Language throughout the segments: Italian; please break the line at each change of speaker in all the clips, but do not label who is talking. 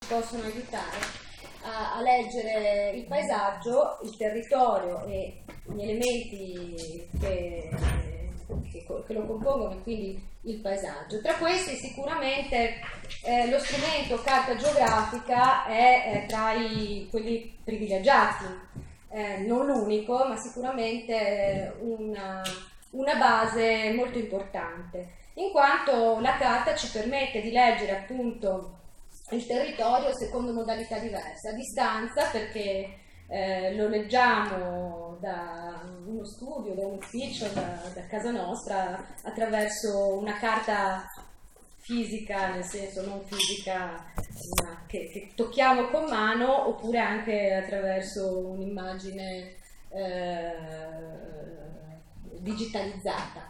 possono aiutare a leggere il paesaggio, il territorio e gli elementi che lo compongono, e quindi il paesaggio. Tra questi sicuramente lo strumento carta geografica è tra quelli privilegiati, non l'unico, ma sicuramente una base molto importante, in quanto la carta ci permette di leggere appunto il territorio secondo modalità diverse, a distanza, perché lo leggiamo da uno studio, da un ufficio, da casa nostra, attraverso una carta fisica, nel senso non fisica, ma che tocchiamo con mano, oppure anche attraverso un'immagine digitalizzata.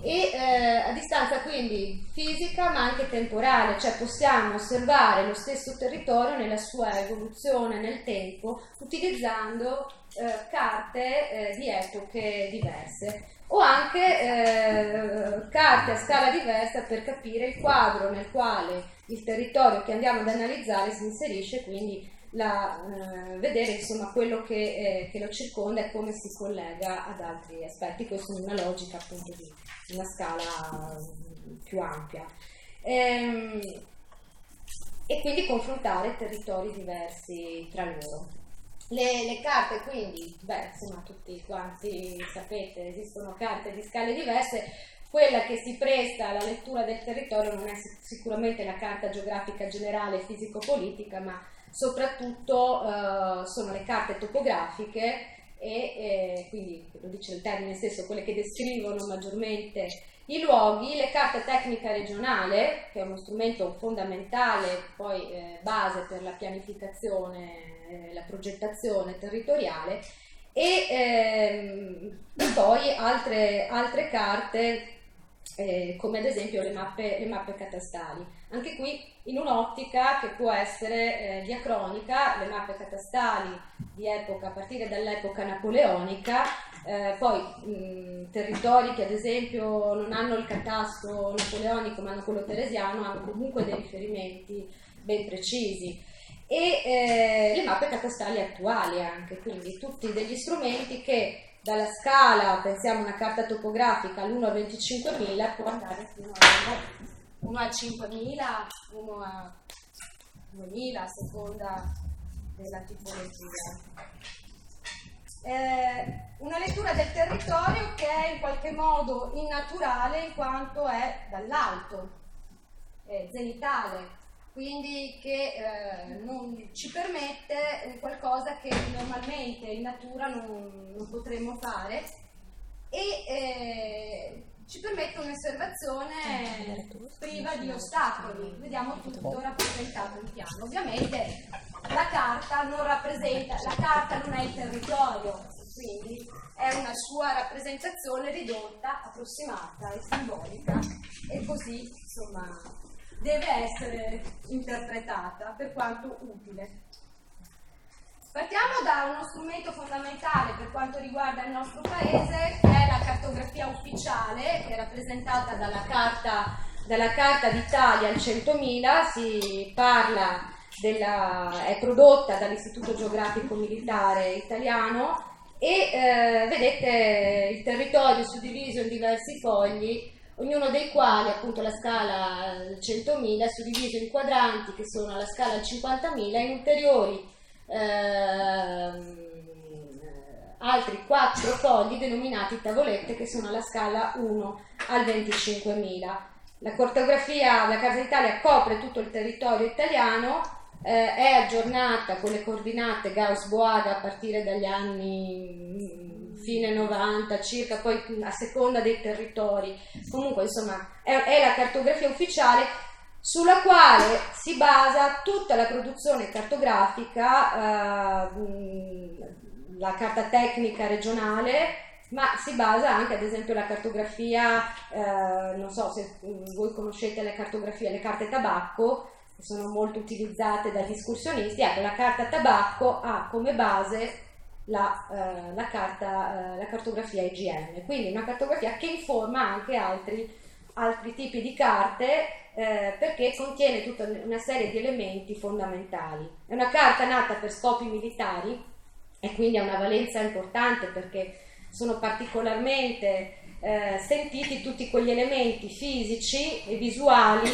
E a distanza quindi fisica ma anche temporale, cioè possiamo osservare lo stesso territorio nella sua evoluzione nel tempo utilizzando carte di epoche diverse, o anche carte a scala diversa per capire il quadro nel quale il territorio che andiamo ad analizzare si inserisce, quindi vedere insomma quello che lo circonda e come si collega ad altri aspetti. Questo in una logica appunto di una scala più ampia, e quindi confrontare territori diversi tra loro. Le carte quindi, insomma tutti quanti sapete, esistono carte di scale diverse. Quella che si presta alla lettura del territorio non è sicuramente la carta geografica generale fisico-politica, ma soprattutto sono le carte topografiche e quindi, lo dice il termine stesso, quelle che descrivono maggiormente i luoghi, le carte tecnica regionale, che è uno strumento fondamentale, poi base per la pianificazione, la progettazione territoriale, e poi altre carte, come ad esempio le mappe catastali. Anche qui in un'ottica che può essere diacronica, le mappe catastali di epoca, a partire dall'epoca napoleonica, poi territori che ad esempio non hanno il catasto napoleonico ma hanno quello teresiano, hanno comunque dei riferimenti ben precisi, e le mappe catastali attuali anche, quindi tutti degli strumenti che dalla scala, pensiamo a una carta topografica all'1 a 25.000, può andare fino a 1 a 5.000, 1 a 2.000 a seconda della tipologia. Una lettura del territorio che è in qualche modo innaturale in quanto è dall'alto, zenitale, quindi che non ci permette qualcosa che normalmente in natura non potremmo fare, e ci permette un'osservazione priva di ostacoli. Vediamo tutto rappresentato in piano. Ovviamente la carta non è il territorio, quindi è una sua rappresentazione ridotta, approssimata e simbolica, e così insomma deve essere interpretata per quanto utile. Partiamo da uno strumento fondamentale per quanto riguarda il nostro paese, che è la cartografia ufficiale, che è rappresentata dalla carta d'Italia al 100.000, si parla è prodotta dall'Istituto Geografico Militare Italiano, e vedete il territorio suddiviso in diversi fogli, ognuno dei quali, appunto la scala al 100.000, è suddiviso in quadranti che sono alla scala al 50.000, in ulteriori altri 4 fogli denominati tavolette che sono alla scala 1 al 25.000. La Carta d'Italia copre tutto il territorio italiano, è aggiornata con le coordinate Gauss-Boaga a partire dagli anni fine 90 circa, poi a seconda dei territori. Comunque insomma è la cartografia ufficiale sulla quale si basa tutta la produzione cartografica, la carta tecnica regionale, ma si basa anche ad esempio la cartografia, non so se voi conoscete le carte tabacco, che sono molto utilizzate dagli escursionisti. Ecco, la carta tabacco ha come base la cartografia IGN, quindi una cartografia che informa anche altri tipi di carte, perché contiene tutta una serie di elementi fondamentali. È una carta nata per scopi militari e quindi ha una valenza importante perché sono particolarmente sentiti tutti quegli elementi fisici e visuali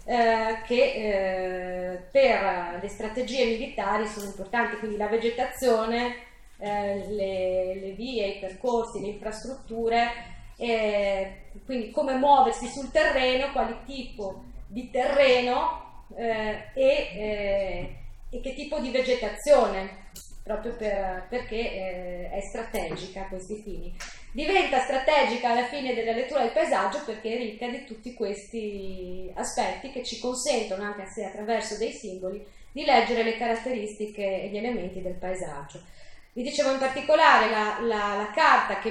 che per le strategie militari sono importanti, quindi la vegetazione, le vie, i percorsi, le infrastrutture, quindi come muoversi sul terreno, quale tipo di terreno e che tipo di vegetazione, proprio perché è strategica a questi fini. Diventa strategica alla fine della lettura del paesaggio perché è ricca di tutti questi aspetti che ci consentono, anche se attraverso dei simboli, di leggere le caratteristiche e gli elementi del paesaggio. Vi dicevo in particolare la carta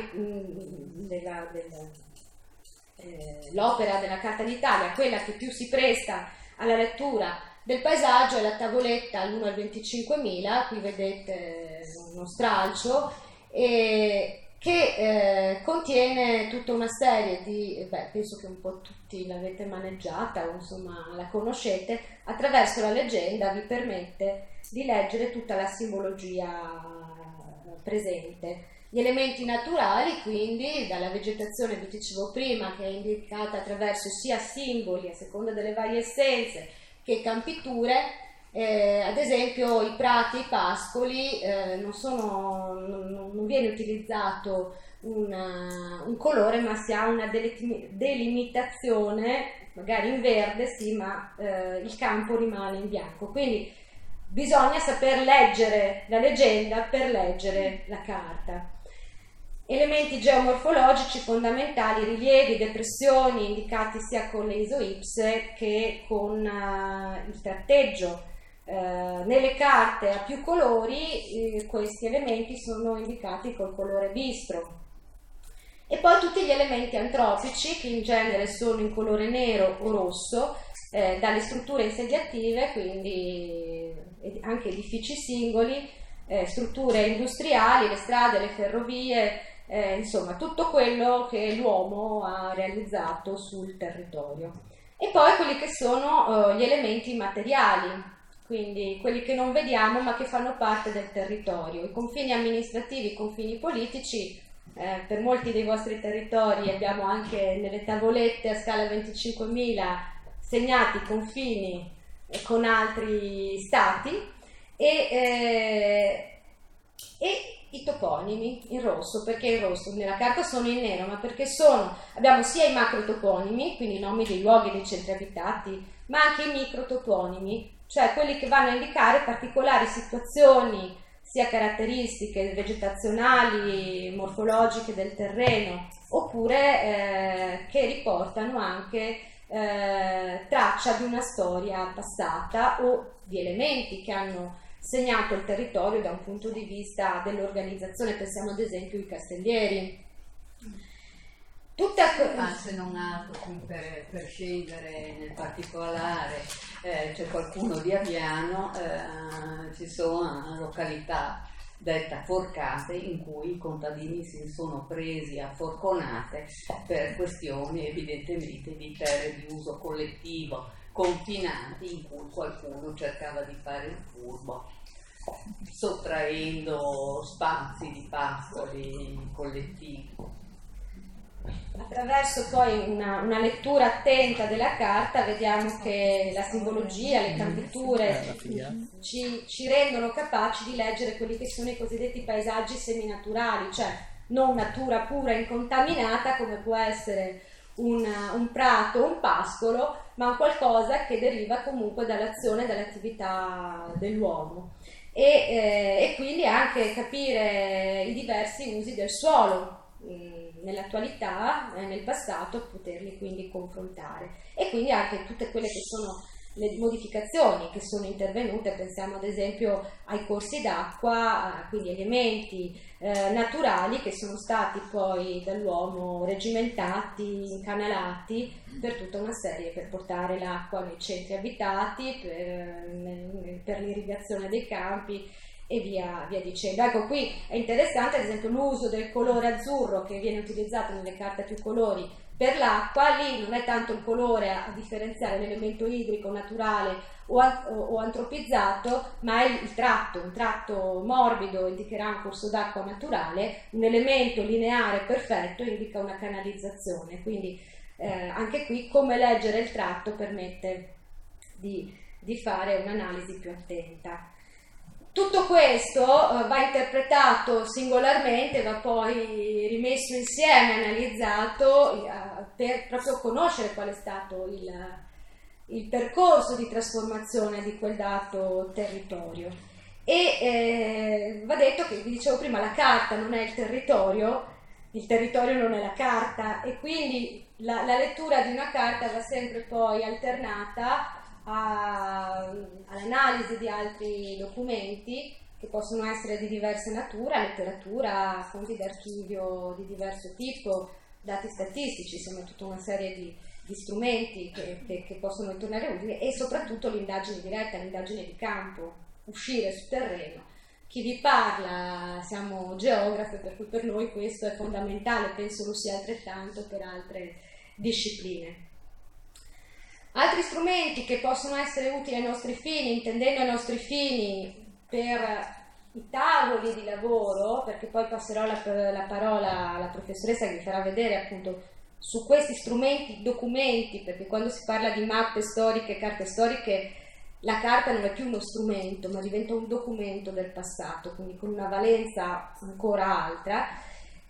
l'opera della Carta d'Italia, quella che più si presta alla lettura del paesaggio, è la tavoletta all'1 al 25.000, qui vedete uno stralcio, che contiene tutta una serie di, penso che un po' tutti l'avete maneggiata o insomma la conoscete, attraverso la leggenda vi permette di leggere tutta la simbologia presente. Gli elementi naturali, quindi, dalla vegetazione, vi dicevo prima, che è indicata attraverso sia simboli a seconda delle varie essenze che campiture, ad esempio i prati e i pascoli, non viene utilizzato un colore, ma si ha una delimitazione, magari in verde, sì, ma il campo rimane in bianco. Quindi bisogna saper leggere la leggenda per leggere la carta. Elementi geomorfologici fondamentali, rilievi, depressioni indicati sia con le isoipse che con il tratteggio. Nelle carte a più colori questi elementi sono indicati col colore bistro. E poi tutti gli elementi antropici, che in genere sono in colore nero o rosso, dalle strutture insediative, quindi anche edifici singoli, strutture industriali, le strade, le ferrovie, insomma tutto quello che l'uomo ha realizzato sul territorio. E poi quelli che sono gli elementi materiali, quindi quelli che non vediamo ma che fanno parte del territorio, i confini amministrativi, i confini politici. Per molti dei vostri territori abbiamo anche nelle tavolette a scala 25.000 segnati confini con altri stati e i toponimi in rosso. Perché in rosso? Nella carta sono in nero, ma perché abbiamo sia i macrotoponimi, quindi i nomi dei luoghi, dei centri abitati, ma anche i microtoponimi, cioè quelli che vanno a indicare particolari situazioni, sia caratteristiche vegetazionali, morfologiche del terreno, oppure che riportano anche traccia di una storia passata o di elementi che hanno segnato il territorio da un punto di vista dell'organizzazione. Pensiamo ad esempio ai castellieri.
Se non altro per scendere nel particolare, c'è qualcuno di Aviano, ci sono una località detta Forcate in cui i contadini si sono presi a forconate per questioni evidentemente di terre di uso collettivo confinanti, in cui qualcuno cercava di fare il furbo sottraendo spazi di pascoli collettivi.
Attraverso poi una lettura attenta della carta vediamo che la simbologia, le campiture ci rendono capaci di leggere quelli che sono i cosiddetti paesaggi seminaturali, cioè non natura pura incontaminata come può essere un prato, un pascolo, ma un qualcosa che deriva comunque dall'azione, dall'attività dell'uomo. E quindi anche capire i diversi usi del suolo nell'attualità, nel passato, poterli quindi confrontare, e quindi anche tutte quelle che sono le modificazioni che sono intervenute. Pensiamo ad esempio ai corsi d'acqua, quindi elementi naturali che sono stati poi dall'uomo regimentati, incanalati per tutta una serie, per portare l'acqua nei centri abitati, per l'irrigazione dei campi e via dicendo. Ecco, qui è interessante ad esempio l'uso del colore azzurro che viene utilizzato nelle carte a più colori per l'acqua, lì non è tanto il colore a differenziare l'elemento idrico naturale o antropizzato, ma è il tratto. Un tratto morbido indicherà un corso d'acqua naturale, un elemento lineare perfetto indica una canalizzazione, quindi anche qui come leggere il tratto permette di fare un'analisi più attenta. Tutto questo va interpretato singolarmente, va poi rimesso insieme, analizzato per proprio conoscere qual è stato il percorso di trasformazione di quel dato territorio. E va detto che, vi dicevo prima, la carta non è il territorio non è la carta, e quindi la lettura di una carta va sempre poi alternata all'analisi di altri documenti che possono essere di diversa natura, letteratura, fonti d'archivio di diverso tipo, dati statistici, insomma tutta una serie di strumenti che possono tornare utili, e soprattutto l'indagine diretta, l'indagine di campo, uscire sul terreno. Chi vi parla, siamo geografi, per cui per noi questo è fondamentale, penso lo sia altrettanto per altre discipline. Altri strumenti che possono essere utili ai nostri fini, intendendo ai nostri fini per i tavoli di lavoro, perché poi passerò la parola alla professoressa che vi farà vedere appunto su questi strumenti, documenti, perché quando si parla di mappe storiche, carte storiche, la carta non è più uno strumento, ma diventa un documento del passato, quindi con una valenza ancora altra.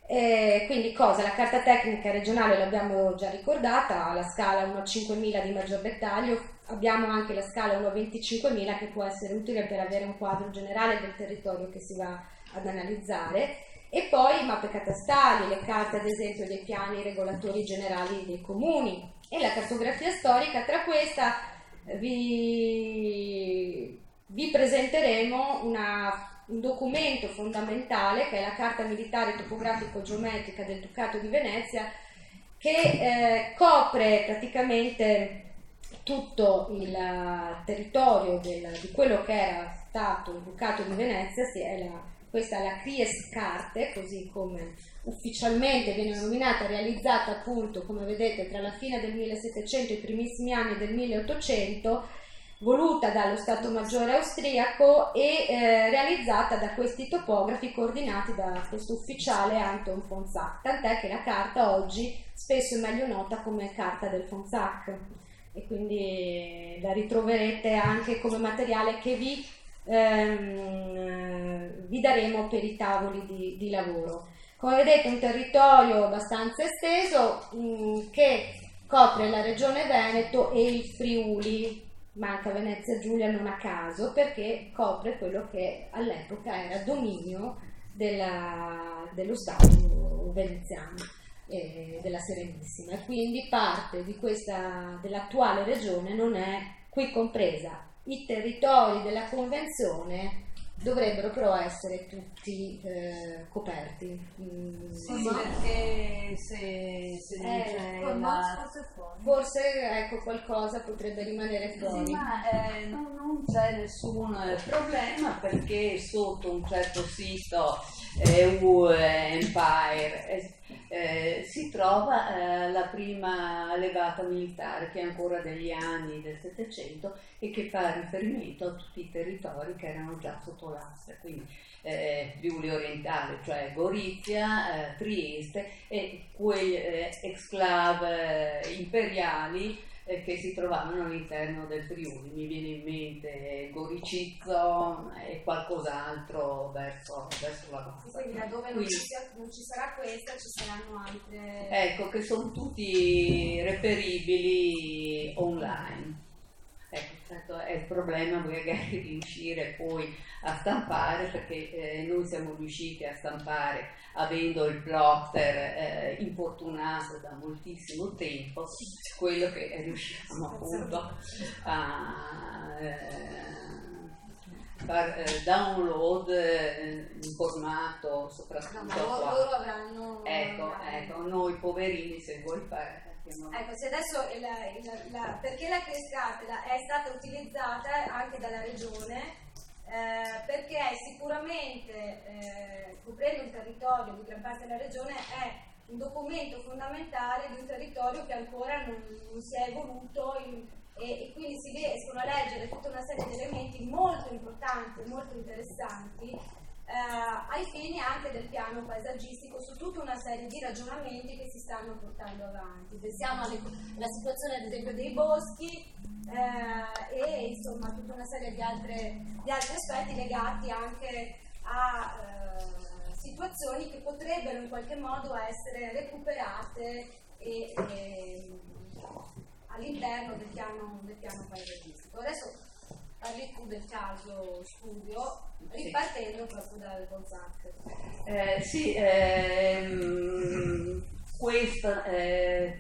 Quindi cosa? La carta tecnica regionale l'abbiamo già ricordata, la scala 1 a 5.000 di maggior dettaglio, abbiamo anche la scala 1 a 25.000 che può essere utile per avere un quadro generale del territorio che si va ad analizzare, e poi mappe catastali, le carte ad esempio dei piani regolatori generali dei comuni, e la cartografia storica. Tra questa vi presenteremo un documento fondamentale che è la Carta Militare Topografico-Geometrica del Ducato di Venezia, che copre praticamente tutto il territorio di quello che era stato il Ducato di Venezia. Questa è la Cries Carte, così come ufficialmente viene nominata, realizzata appunto, come vedete, tra la fine del 1700 e i primissimi anni del 1800, voluta dallo Stato Maggiore austriaco e realizzata da questi topografi coordinati da questo ufficiale Anton von Zach, tant'è che la carta oggi spesso è meglio nota come carta del von Zach, e quindi la ritroverete anche come materiale che vi daremo per i tavoli di lavoro. Come vedete, un territorio abbastanza esteso che copre la regione Veneto e il Friuli. Manca Venezia Giulia non a caso, perché copre quello che all'epoca era dominio dello Stato veneziano, della Serenissima, e quindi parte dell'attuale regione non è qui compresa. I territori della Convenzione dovrebbero però essere tutti coperti.
Sì, perché se
forse ecco, qualcosa potrebbe rimanere fuori.
Sì, ma non c'è nessun problema, perché sotto un certo sito EU Empire si trova la prima levata militare, che è ancora degli anni del Settecento e che fa riferimento a tutti i territori che erano già sotto l'asta, quindi Friuli orientale, cioè Gorizia, Trieste, e quei exclave imperiali che si trovavano all'interno del Friuli. Mi viene in mente Goricizzo e qualcos'altro verso la costa.
Quindi laddove non ci sarà questa, ci saranno altre.
Ecco, che sono tutti reperibili online. Ecco, certo, è il problema magari di riuscire poi a stampare, perché noi siamo riusciti a stampare avendo il plotter infortunato da moltissimo tempo, quello che riusciamo appunto a far download in formato soprattutto
loro avranno
ecco, noi poverini, se vuoi fare.
Ecco, se adesso perché la Cries Carte è stata utilizzata anche dalla regione, perché sicuramente coprendo un territorio di gran parte della regione è un documento fondamentale di un territorio che ancora non si è evoluto e quindi si riescono a leggere tutta una serie di elementi molto importanti, molto interessanti ai fini anche del piano paesaggistico su tutta una serie di ragionamenti che si stanno portando avanti. Pensiamo alla situazione ad esempio dei boschi e insomma tutta una serie di altri aspetti legati anche a situazioni che potrebbero in qualche modo essere recuperate all'interno del piano paesaggistico. Adesso parli tu del caso studio, ripartendo proprio dal Fonsac.
Questa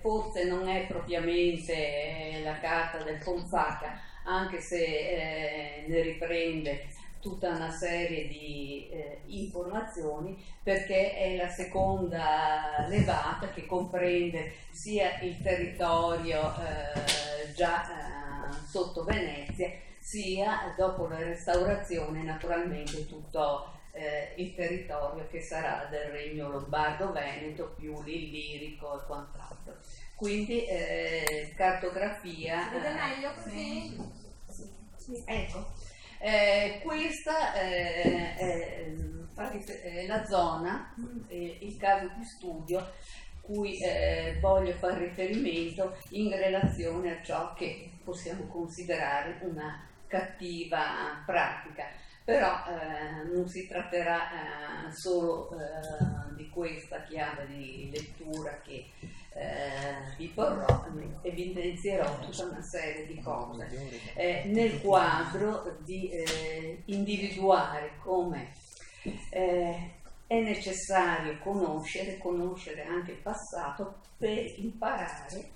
forse non è propriamente la carta del Fonsac, anche se ne riprende tutta una serie di informazioni, perché è la seconda levata che comprende sia il territorio già sotto Venezia, sia dopo la restaurazione naturalmente tutto il territorio che sarà del Regno Lombardo-Veneto più l'Illirico e quant'altro. Quindi cartografia.
Vede meglio così?
Sì. Ecco. Questa è la zona, il caso di studio cui voglio fare riferimento in relazione a ciò che possiamo considerare una cattiva pratica. Però non si tratterà solo di questa chiave di lettura che vi porrò, evidenzierò tutta una serie di cose nel quadro di individuare come è necessario conoscere anche il passato per imparare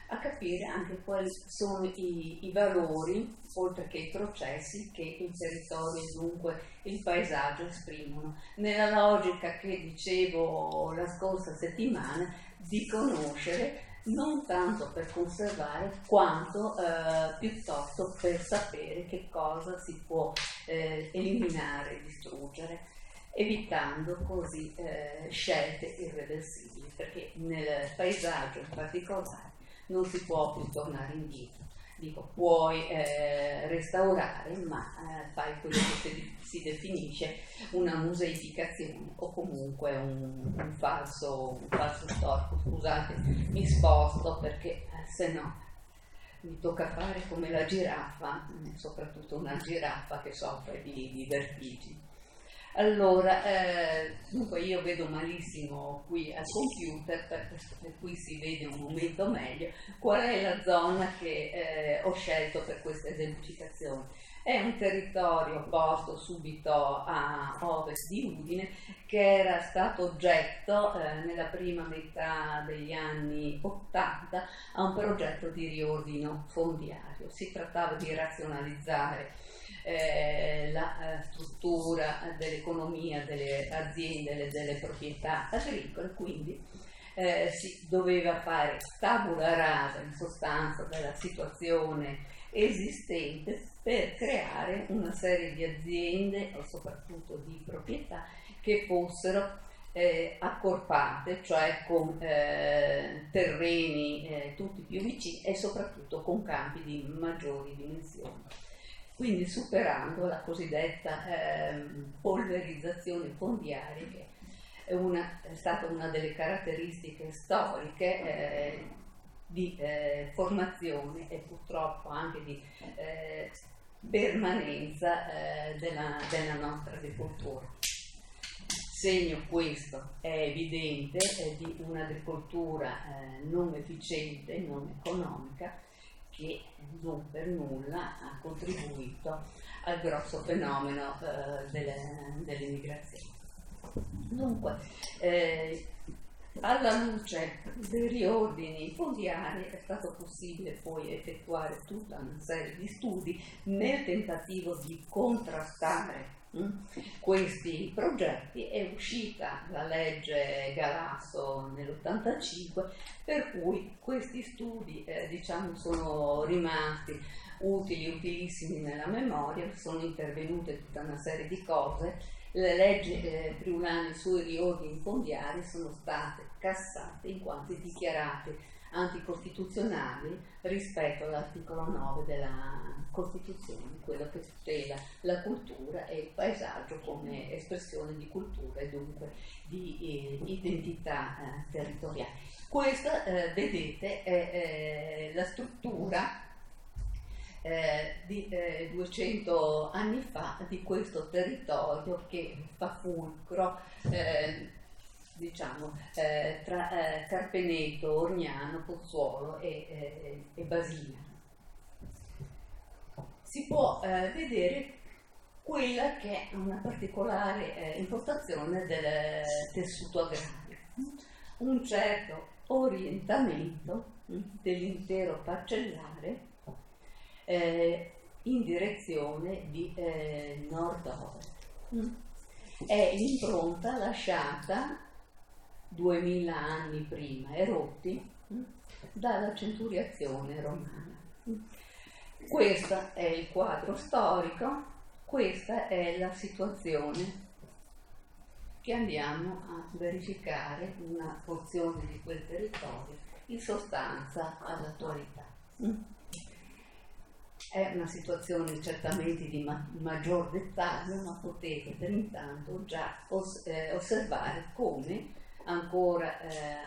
a capire anche quali sono i valori, oltre che i processi, che il territorio e dunque il paesaggio esprimono, nella logica che dicevo la scorsa settimana di conoscere non tanto per conservare quanto piuttosto per sapere che cosa si può eliminare, distruggere, evitando così scelte irreversibili, perché nel paesaggio in particolare non si può più tornare indietro. Dico, puoi restaurare, ma fai quello che si definisce una museificazione o comunque un falso storico. Scusate, mi sposto perché se no mi tocca fare come la giraffa, soprattutto una giraffa che soffre di vertigini. Allora, dunque io vedo malissimo qui al computer, per cui si vede un momento meglio, qual è la zona che ho scelto per questa esemplificazione. È un territorio posto subito a ovest di Udine, che era stato oggetto nella prima metà degli anni 80 a un progetto di riordino fondiario. Si trattava di razionalizzare la struttura dell'economia delle aziende, delle proprietà agricole, quindi si doveva fare tabula rasa in sostanza della situazione esistente per creare una serie di aziende e soprattutto di proprietà che fossero accorpate, cioè con terreni tutti più vicini e soprattutto con campi di maggiori dimensioni. Quindi superando la cosiddetta polverizzazione fondiaria, che è stata una delle caratteristiche storiche di formazione e purtroppo anche di permanenza della nostra agricoltura. Segno questo è evidente di un'agricoltura non efficiente, non economica, che non per nulla ha contribuito al grosso fenomeno dell'immigrazione. Dunque, alla luce dei riordini fondiari è stato possibile poi effettuare tutta una serie di studi nel tentativo di contrastare questi progetti. È uscita la legge Galasso nell'85, per cui questi studi sono rimasti utili, utilissimi nella memoria. Sono intervenute tutta una serie di cose. Le leggi friulane sui riordini fondiari sono state cassate in quanto dichiarate anticostituzionali rispetto all'articolo 9 della Costituzione, quello che tutela la cultura e il paesaggio come espressione di cultura e dunque di identità territoriale. Questa, vedete, è la struttura di 200 anni fa di questo territorio che fa fulcro tra Carpeneto, Orgnano, Pozzuolo e Basigliano. Si può vedere quella che è una particolare impostazione del tessuto agrario, un certo orientamento dell'intero parcellare in direzione di nord-ovest. È l'impronta lasciata 2000 anni prima, Erotti, dalla centuriazione romana. Questo è il quadro storico, questa è la situazione che andiamo a verificare, una porzione di quel territorio, in sostanza all'attualità. È una situazione certamente di maggior dettaglio, ma potete per intanto già osservare come ancora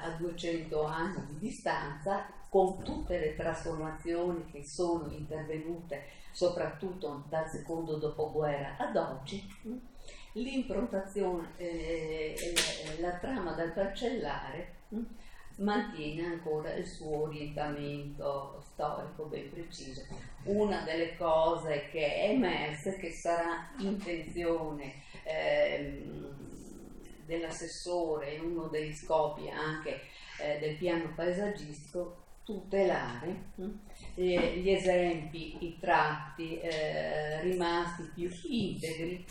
a 200 anni di distanza, con tutte le trasformazioni che sono intervenute soprattutto dal secondo dopoguerra ad oggi, l'improntazione, la trama del parcellare mantiene ancora il suo orientamento storico ben preciso. Una delle cose che è emersa, che sarà intenzione dell'assessore e uno degli scopi anche del piano paesaggistico, tutelare gli esempi, i tratti rimasti più integri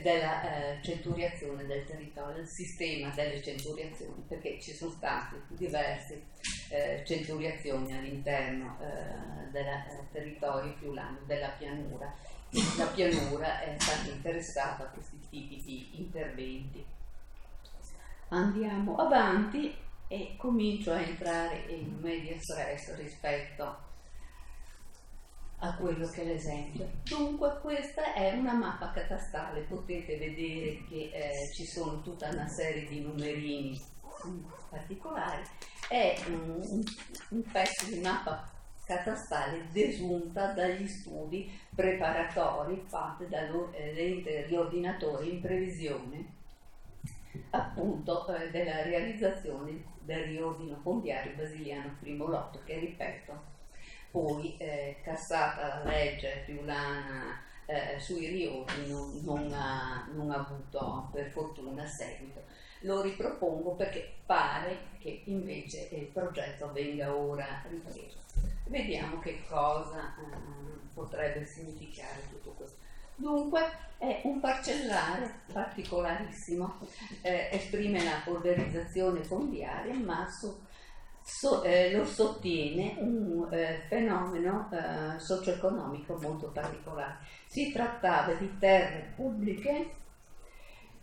della centuriazione del territorio, il sistema delle centuriazioni, perché ci sono state diverse centuriazioni all'interno del territorio friulano, della pianura. La pianura è stata interessata a questi tipi di interventi. Andiamo avanti e comincio a entrare in media stress rispetto a quello che è l'esempio. Dunque questa è una mappa catastale, potete vedere che ci sono tutta una serie di numerini particolari, è un pezzo di mappa catastale desunta dagli studi preparatori fatti dall'ente riordinatore in previsione appunto della realizzazione del riordino fondiario basiliano primo lotto, che ripeto poi cassata la legge friulana sui riordini non ha avuto per fortuna seguito. Lo ripropongo perché pare che invece il progetto venga ora ripreso. Vediamo che cosa potrebbe significare tutto questo. Dunque è un parcellare particolarissimo, esprime la polverizzazione fondiaria, ma lo sostiene un fenomeno socio-economico molto particolare. Si trattava di terre pubbliche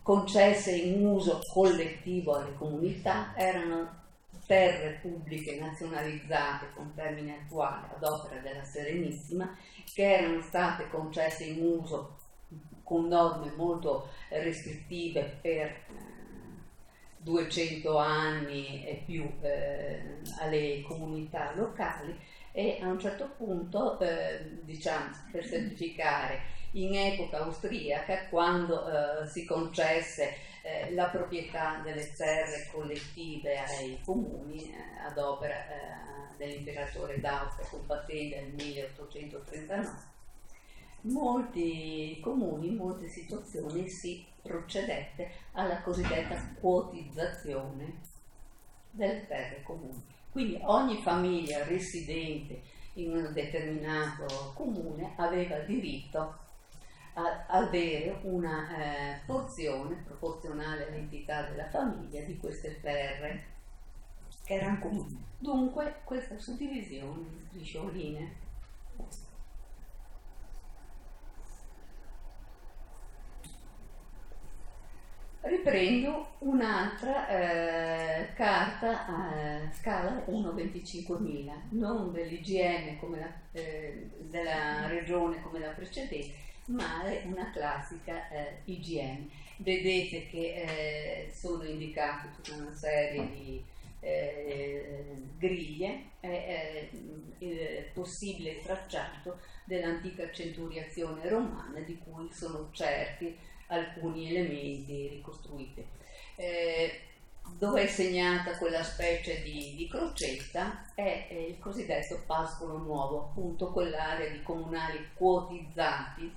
concesse in uso collettivo alle comunità, erano terre pubbliche nazionalizzate con termine attuale ad opera della Serenissima, che erano state concesse in uso con norme molto restrittive per 200 anni e più alle comunità locali, e a un certo punto, diciamo per semplificare, in epoca austriaca, quando si concesse la proprietà delle terre collettive ai comuni ad opera dell'imperatore d'Austria con patente nel 1839, molti comuni, in molte situazioni si procedette alla cosiddetta quotizzazione delle terre comuni. Quindi ogni famiglia residente in un determinato comune aveva diritto a avere una porzione proporzionale all'entità della famiglia di queste terre che erano comuni. Dunque questa suddivisione in striscioline Riprendo un'altra carta a scala 1/25.000, non dell'IGN come della regione come la precedente, ma è una classica IGN. Vedete che sono indicate tutta una serie di griglie, il possibile tracciato dell'antica centuriazione romana, di cui sono certi alcuni elementi ricostruiti. Dove è segnata quella specie di crocetta è il cosiddetto pascolo nuovo, appunto quell'area di comunali quotizzati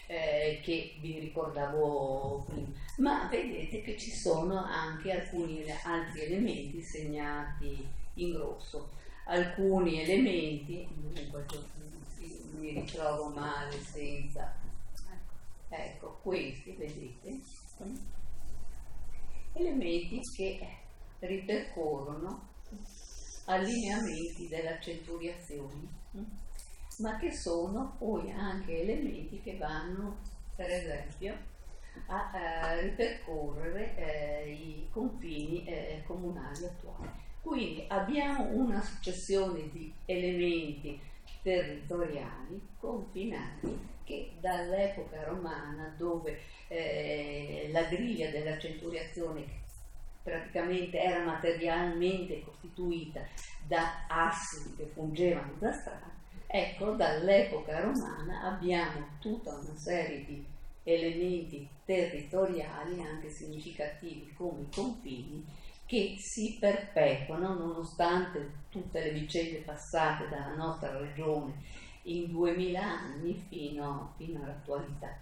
che vi ricordavo prima, ma vedete che ci sono anche alcuni altri elementi segnati in rosso, alcuni elementi, mi ritrovo male senza, ecco questi, vedete, elementi che ripercorrono allineamenti della centuriazione, ma che sono poi anche elementi che vanno, per esempio, a ripercorrere i confini comunali attuali. Quindi abbiamo una successione di elementi territoriali confinati che dall'epoca romana, dove la griglia della centuriazione praticamente era materialmente costituita da assi che fungevano da strada, ecco, dall'epoca romana abbiamo tutta una serie di elementi territoriali anche significativi come i confini che si perpetuano nonostante tutte le vicende passate dalla nostra regione in 2000 anni fino all'attualità.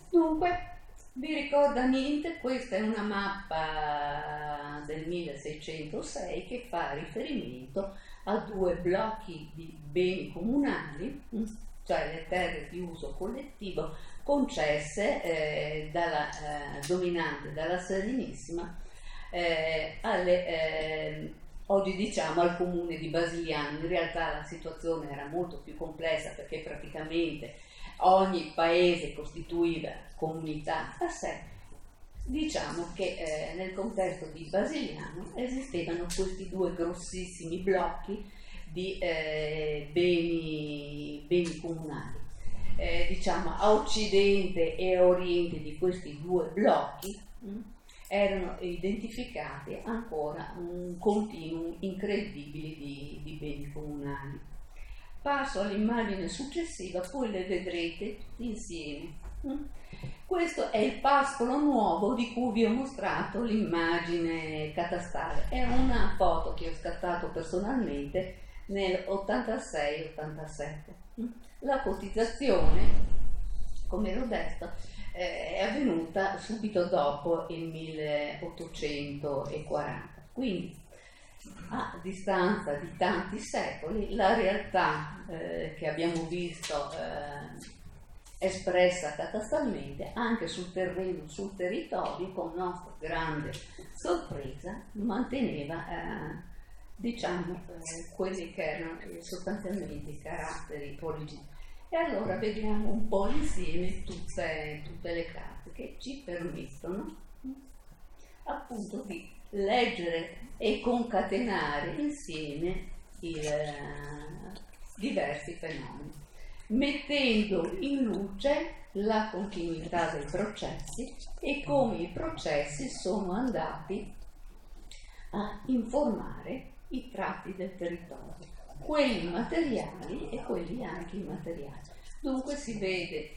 Dunque, vi ricorda niente? Questa è una mappa del 1606 che fa riferimento a due blocchi di beni comunali, cioè le terre di uso collettivo concesse dalla dominante, dalla Serenissima, oggi diciamo al comune di Basigliano. In realtà la situazione era molto più complessa perché praticamente ogni paese costituiva comunità a sé. Diciamo che nel contesto di Basigliano esistevano questi due grossissimi blocchi di beni comunali. Diciamo a occidente e a oriente di questi due blocchi erano identificati ancora un continuum incredibile di beni comunali. Passo all'immagine successiva, poi le vedrete insieme. Questo è il pascolo nuovo di cui vi ho mostrato l'immagine catastale. È una foto che ho scattato personalmente nel 86-87. La cotizzazione, come l'ho detto, è avvenuta subito dopo il 1840. Quindi, a distanza di tanti secoli, la realtà che abbiamo visto espressa catastalmente anche sul terreno, sul territorio, con nostra grande sorpresa, manteneva quelli che erano sostanzialmente i caratteri originali. E allora vediamo un po' insieme tutte le carte che ci permettono appunto di leggere e concatenare insieme i diversi fenomeni, mettendo in luce la continuità dei processi e come i processi sono andati a informare i tratti del territorio, quelli materiali e quelli anche immateriali. Dunque si vede,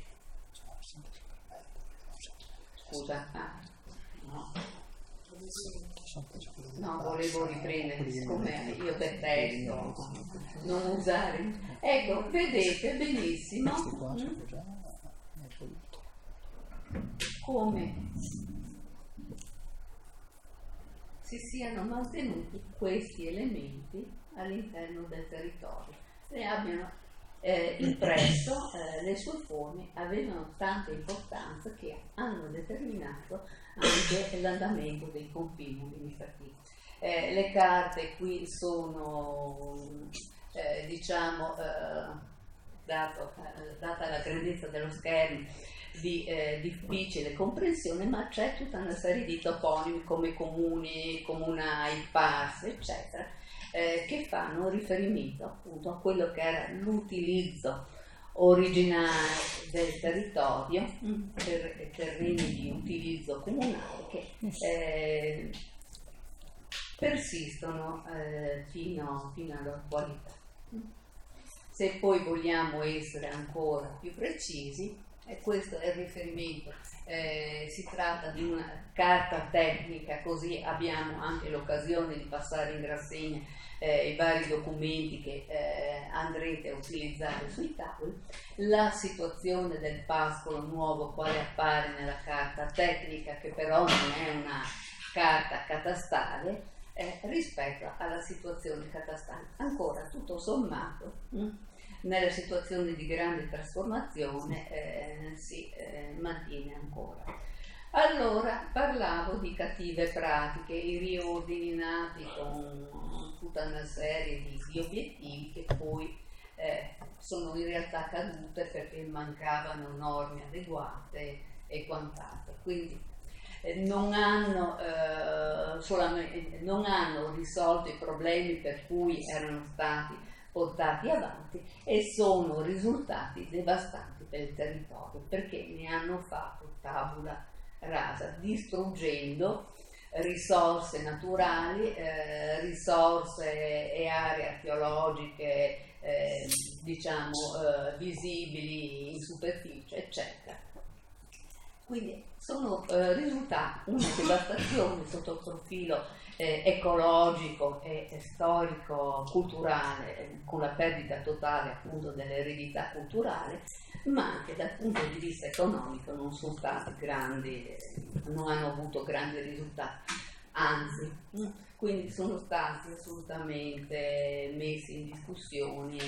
no, volevo riprendere, siccome io detesto non usare, ecco, vedete benissimo come si siano mantenuti questi elementi all'interno del territorio, le abbiano impresso, le sue forme avevano tanta importanza che hanno determinato anche l'andamento dei confini amministrativi. Le carte qui sono data la grandezza dello schermo, di difficile comprensione, ma c'è tutta una serie di toponimi come comuni, comunai, pass, eccetera, che fanno riferimento appunto a quello che era l'utilizzo originale del territorio per terreni di utilizzo comunale che persistono fino all'attualità. Se poi vogliamo essere ancora più precisi, questo è il riferimento, si tratta di una carta tecnica, così abbiamo anche l'occasione di passare in rassegna i vari documenti che andrete a utilizzare sui tavoli. La situazione del pascolo nuovo quale appare nella carta tecnica, che però non è una carta catastale, rispetto alla situazione catastale. Ancora tutto sommato, nella situazione di grande trasformazione si mantiene ancora. Allora parlavo di cattive pratiche, i riordini nati con tutta una serie di obiettivi che poi sono in realtà cadute perché mancavano norme adeguate e quant'altro. Quindi non hanno risolto i problemi per cui erano stati portati avanti e sono risultati devastanti per il territorio, perché ne hanno fatto tabula rasa, distruggendo risorse naturali, risorse e aree archeologiche visibili in superficie, eccetera. Quindi sono risultati una devastazione sotto il profilo ecologico e storico-culturale, con la perdita totale appunto dell'eredità culturale, ma anche dal punto di vista economico non sono stati grandi, non hanno avuto grandi risultati, anzi, quindi sono stati assolutamente messi in discussione,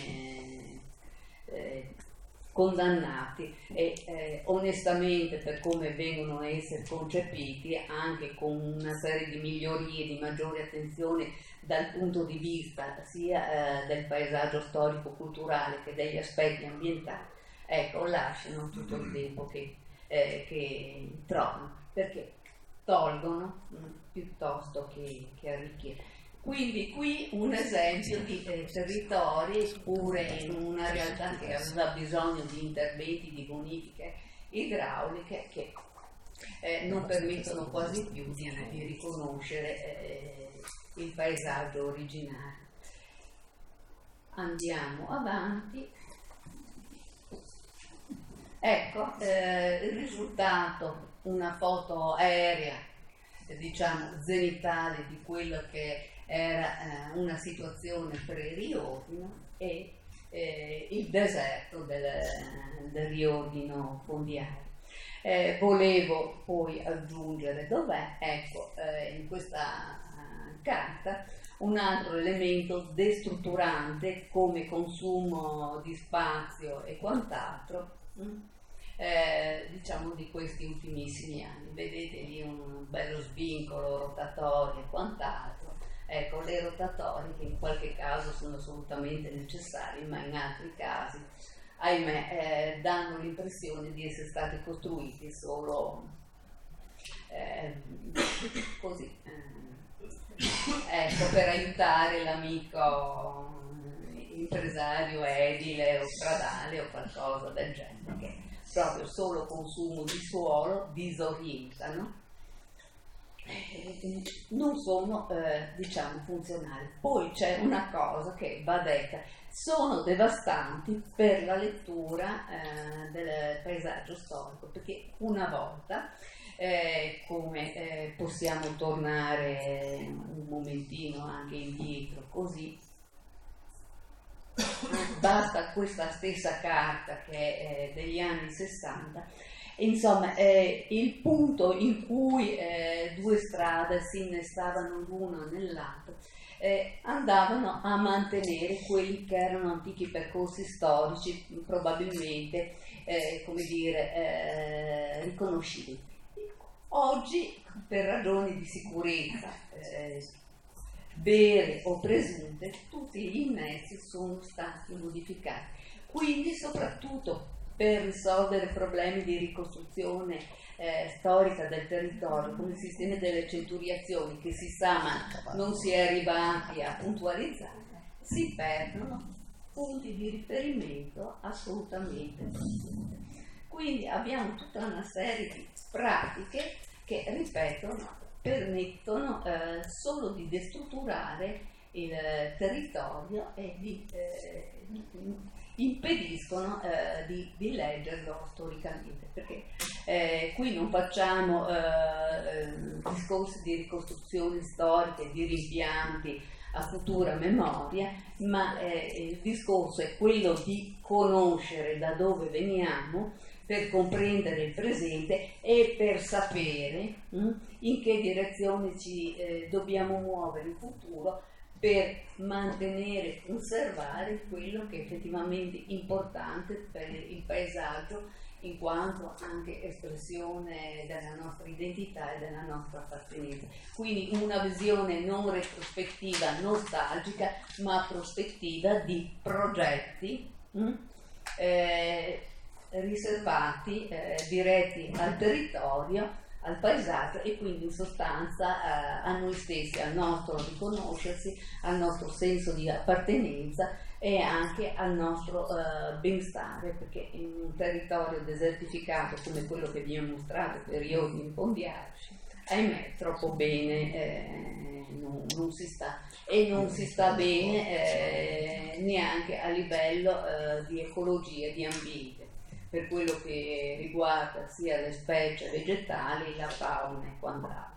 condannati e onestamente, per come vengono a essere concepiti, anche con una serie di migliorie, di maggiore attenzione dal punto di vista sia del paesaggio storico-culturale che degli aspetti ambientali, ecco, lasciano tutto il tempo che trovano, perché tolgono piuttosto che arricchire. Quindi qui un esempio di territori, pure in una realtà che aveva bisogno di interventi di bonifiche idrauliche che non permettono quasi più di riconoscere il paesaggio originario. Andiamo avanti. Ecco, il risultato, una foto aerea, diciamo zenitale, di quello che era una situazione pre-riordino e il deserto del riordino fondiario. Volevo poi aggiungere dov'è, ecco, in questa carta un altro elemento destrutturante come consumo di spazio e quant'altro, diciamo di questi ultimissimi anni. Vedete lì un bello svincolo rotatorio e quant'altro. Ecco, le rotatorie che in qualche caso sono assolutamente necessarie, ma in altri casi, ahimè, danno l'impressione di essere stati costruiti solo così, ecco, per aiutare l'amico impresario edile o stradale o qualcosa del genere, che proprio solo consumo di suolo disorientano, non sono diciamo funzionali. Poi c'è una cosa che va detta: sono devastanti per la lettura del paesaggio storico, perché una volta come possiamo tornare un momentino anche indietro, così basta questa stessa carta che è degli anni 60. Insomma, il punto in cui due strade si innestavano l'una nell'altro andavano a mantenere quelli che erano antichi percorsi storici, probabilmente come dire, riconoscibili. Oggi, per ragioni di sicurezza vere o presunte, tutti gli innessi sono stati modificati. Quindi soprattutto per risolvere problemi di ricostruzione storica del territorio, come il sistema delle centuriazioni, che si sa ma non si è arrivati a puntualizzare, si perdono punti di riferimento assolutamente. Quindi abbiamo tutta una serie di pratiche che, ripeto, permettono solo di destrutturare il territorio e impediscono di leggerlo storicamente, perché qui non facciamo discorsi di ricostruzioni storiche, di rimpianti a futura memoria, ma il discorso è quello di conoscere da dove veniamo per comprendere il presente e per sapere in che direzione ci dobbiamo muovere in futuro, per mantenere e conservare quello che è effettivamente importante per il paesaggio, in quanto anche espressione della nostra identità e della nostra appartenenza. Quindi una visione non retrospettiva, nostalgica, ma prospettiva di progetti riservati, diretti al territorio, al paesaggio e quindi in sostanza a noi stessi, al nostro riconoscersi, al nostro senso di appartenenza e anche al nostro benestare, perché in un territorio desertificato come quello che viene mostrato per Ioni in Pondiare, ahimè troppo bene non si sta, e non si sta bene neanche a livello di ecologia e di ambiente, per quello che riguarda sia le specie vegetali, la fauna e quant'altro.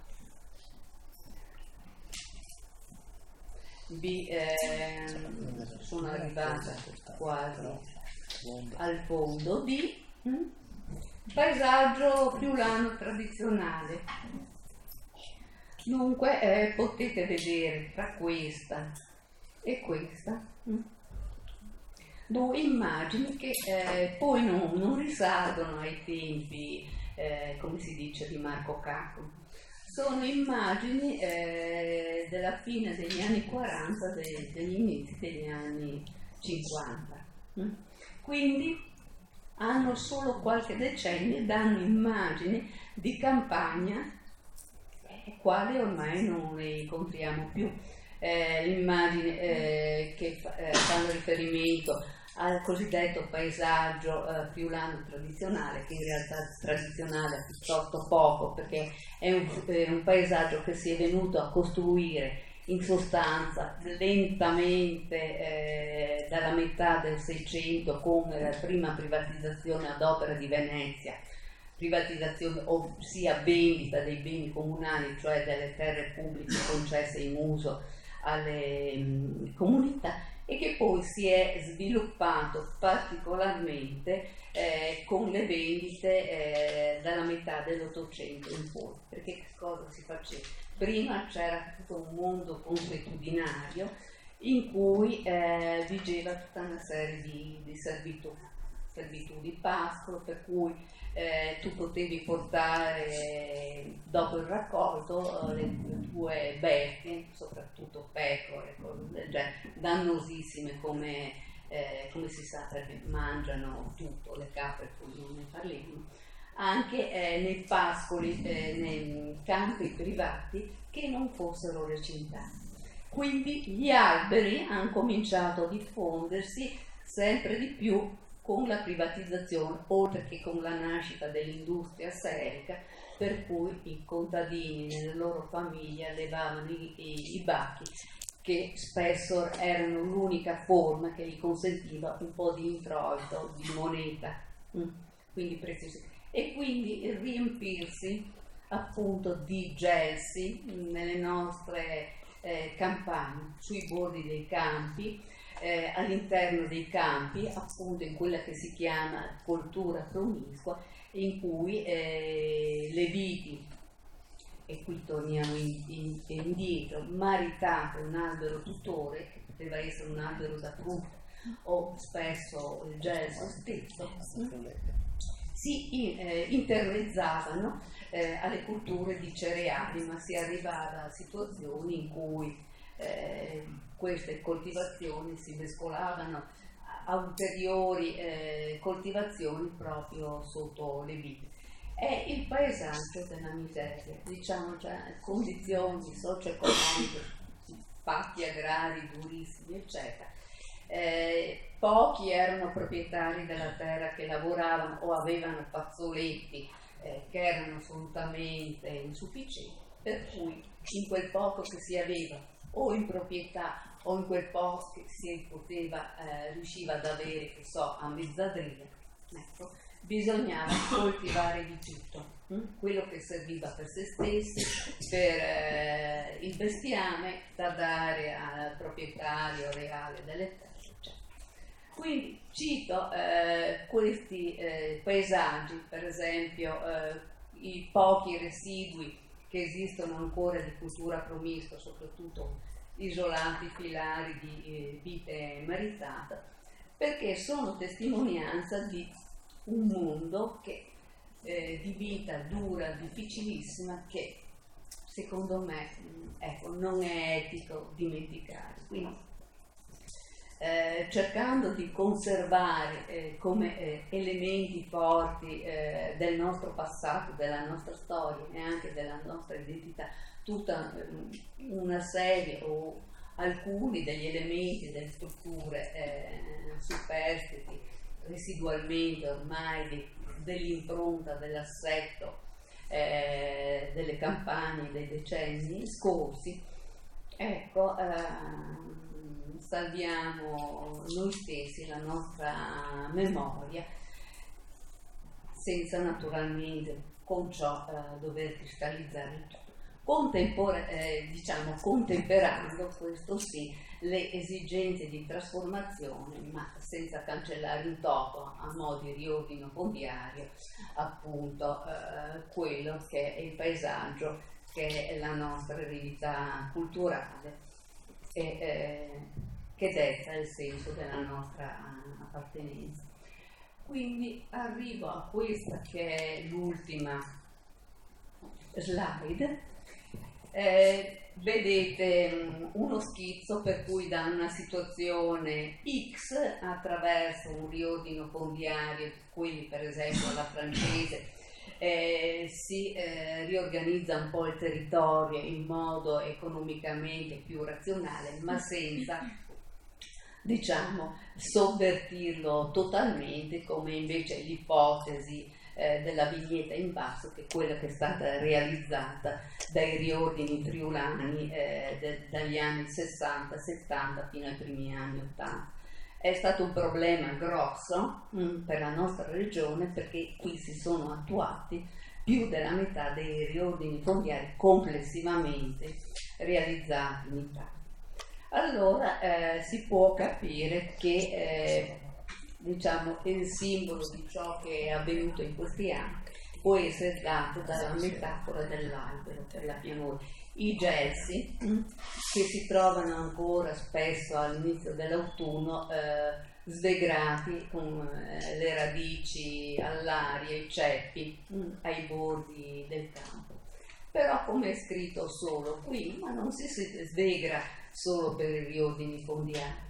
Sono arrivata quasi al fondo di paesaggio friulano tradizionale. Dunque potete vedere tra questa e questa due immagini che poi non risalgono ai tempi, come si dice, di Marco Cacco. Sono immagini della fine degli anni 40, degli inizi degli anni 50. Quindi hanno solo qualche decennio e danno immagini di campagna, quali ormai non le incontriamo più. Immagini che fanno riferimento al cosiddetto paesaggio friulano tradizionale, che in realtà tradizionale è piuttosto poco, perché è un paesaggio che si è venuto a costruire in sostanza lentamente dalla metà del Seicento, con la prima privatizzazione ad opera di Venezia, privatizzazione ossia vendita dei beni comunali, cioè delle terre pubbliche concesse in uso alle comunità, e che poi si è sviluppato particolarmente con le vendite dalla metà dell'Ottocento in poi. Perché che cosa si faceva? Prima c'era tutto un mondo consuetudinario in cui vigeva tutta una serie di servitù di pascolo, per cui tu potevi portare dopo il raccolto le tue bestie, soprattutto pecore, cose del genere, dannosissime come si sa, perché mangiano tutto, le capre poi non ne parliamo, anche nei pascoli, nei campi privati che non fossero recintati. Quindi gli alberi hanno cominciato a diffondersi sempre di più con la privatizzazione, oltre che con la nascita dell'industria serica, per cui i contadini nelle loro famiglie allevavano i bacchi, che spesso erano l'unica forma che gli consentiva un po' di introito, di moneta, quindi preziosi. E quindi riempirsi appunto di gelsi nelle nostre campagne, sui bordi dei campi, all'interno dei campi, appunto in quella che si chiama coltura promiscua, in cui le viti, e qui torniamo indietro, maritate un albero tutore, che poteva essere un albero da frutta o spesso il gelso stesso, si intermezzavano alle culture di cereali, ma si arrivava a situazioni in cui queste coltivazioni si mescolavano a ulteriori coltivazioni proprio sotto le vite. È il paesaggio della miseria, diciamo, cioè condizioni socio-economiche, patti agrari durissimi, eccetera. Pochi erano proprietari della terra che lavoravano o avevano fazzoletti che erano assolutamente insufficienti, per cui in quel poco che si aveva o in proprietà o in quel poco che si poteva, riusciva ad avere, che so, a mezzadria, ecco, bisognava coltivare di tutto, quello che serviva per se stessi, per il bestiame da dare al proprietario reale delle terre. Quindi cito questi paesaggi, per esempio i pochi residui che esistono ancora di cultura promiscua, soprattutto isolati filari di vite maritata, perché sono testimonianza di un mondo che, di vita dura, difficilissima, che secondo me non è etico dimenticare. Quindi, cercando di conservare come elementi forti del nostro passato, della nostra storia e anche della nostra identità, tutta una serie o alcuni degli elementi, delle strutture superstiti, residualmente ormai dell'impronta, dell'assetto delle campagne dei decenni scorsi, ecco, salviamo noi stessi, la nostra memoria, senza naturalmente con ciò dover cristallizzare tutto. Contemperando, questo sì, le esigenze di trasformazione, ma senza cancellare in toto, a mo' di riordino fondiario, appunto quello che è il paesaggio, che è la nostra eredità culturale e che detta il senso della nostra appartenenza. Quindi arrivo a questa che è l'ultima slide. Vedete uno schizzo per cui da una situazione X, attraverso un riordino fondiario, quelli per esempio alla francese, si riorganizza un po' il territorio in modo economicamente più razionale, ma senza, diciamo, sovvertirlo totalmente, come invece l'ipotesi della vignetta in basso, che è quella che è stata realizzata dai riordini friulani dagli anni 60-70 fino ai primi anni 80. È stato un problema grosso per la nostra regione, perché qui si sono attuati più della metà dei riordini fondiari complessivamente realizzati in Italia. Allora si può capire che diciamo, il simbolo di ciò che è avvenuto in questi anni può essere dato dalla metafora dell'albero per la pianura. I gelsi, che si trovano ancora spesso all'inizio dell'autunno, svegrati con le radici all'aria, i ceppi ai bordi del campo. Però, come è scritto solo qui, ma non si svegra solo per i riordini fondiari.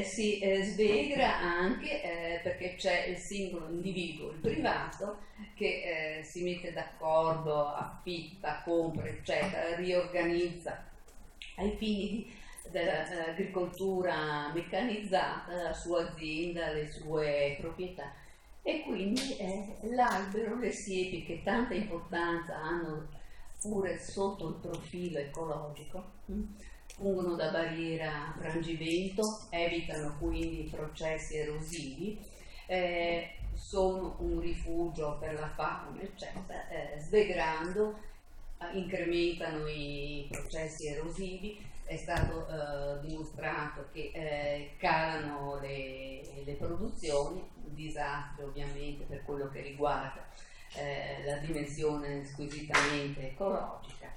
Si svegra anche perché c'è il singolo individuo, il privato, che si mette d'accordo, affitta, compra, eccetera, riorganizza ai fini dell'agricoltura meccanizzata la sua azienda, le sue proprietà, e quindi l'albero, le siepi, che tanta importanza hanno pure sotto il profilo ecologico, fungono da barriera frangivento, evitano quindi processi erosivi, sono un rifugio per la fauna, eccetera, svegrando incrementano i processi erosivi. È stato dimostrato che calano le produzioni, un disastro ovviamente per quello che riguarda la dimensione squisitamente ecologica,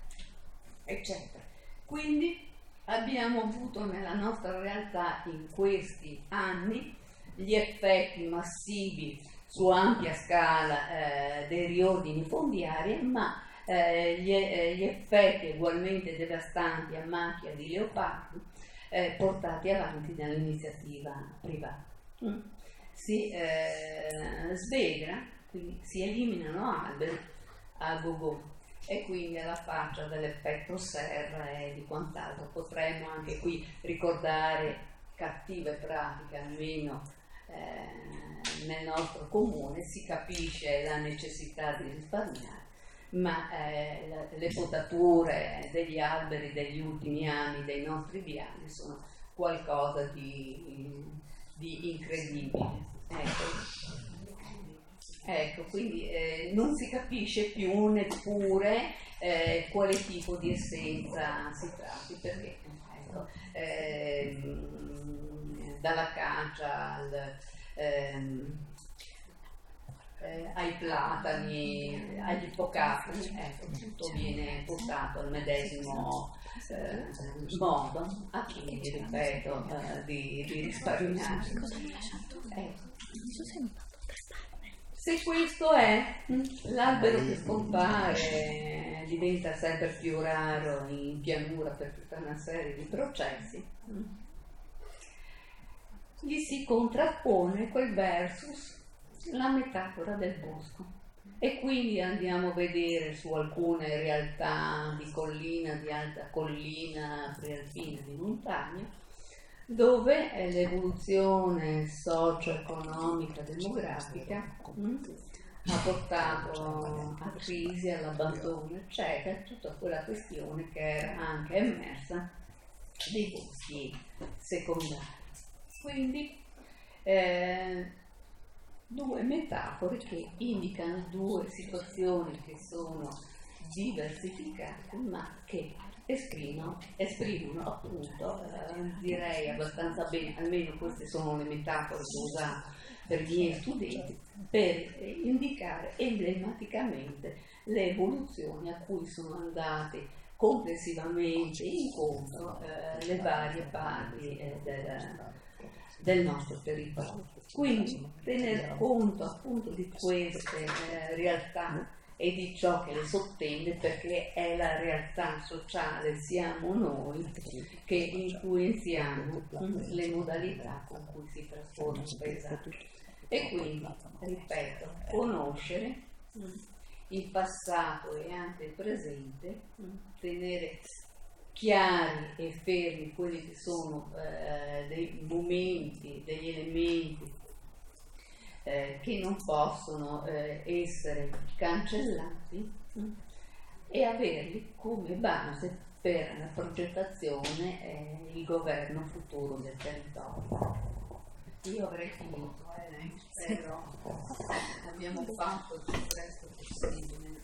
eccetera. Quindi abbiamo avuto nella nostra realtà in questi anni gli effetti massivi su ampia scala dei riordini fondiari, ma gli effetti ugualmente devastanti a macchia di leopardo portati avanti dall'iniziativa privata. Si svegra, quindi si eliminano alberi a go-go, e quindi alla faccia dell'effetto serra e di quant'altro. Potremmo anche qui ricordare cattive pratiche, almeno nel nostro comune si capisce la necessità di risparmiare, ma le potature degli alberi degli ultimi anni dei nostri viali sono qualcosa di incredibile. Ecco, quindi non si capisce più neppure quale tipo di essenza si tratti, perché dalla caccia ai platani, agli ippocasti, tutto viene portato al medesimo modo, a quindi, ripeto, di risparmiare. Se questo è, l'albero che scompare diventa sempre più raro in pianura per tutta una serie di processi, gli si contrappone quel versus la metafora del bosco, e quindi andiamo a vedere su alcune realtà di collina, di alta collina, prealpina, di montagna, dove l'evoluzione socio-economica demografica ha portato a crisi, all'abbandono, eccetera, tutta quella questione che era anche emersa dei boschi secondari. Quindi due metafore che indicano due situazioni che sono diversificate, ma che esprimono appunto, direi abbastanza bene, almeno queste sono le metafore che ho usato per i miei studenti, per indicare emblematicamente le evoluzioni a cui sono andate complessivamente incontro le varie parti del nostro territorio. Quindi tener conto appunto di queste realtà e di ciò che le sottende, perché è la realtà sociale, siamo noi che influenziamo le modalità con cui si trasforma il paesaggio. E quindi, ripeto, conoscere il passato e anche il presente, tenere chiari e fermi quelli che sono dei momenti, degli elementi che non possono essere cancellati, e averli come base per la progettazione e il governo futuro del territorio. Io avrei finito, spero abbiamo fatto il più presto possibile.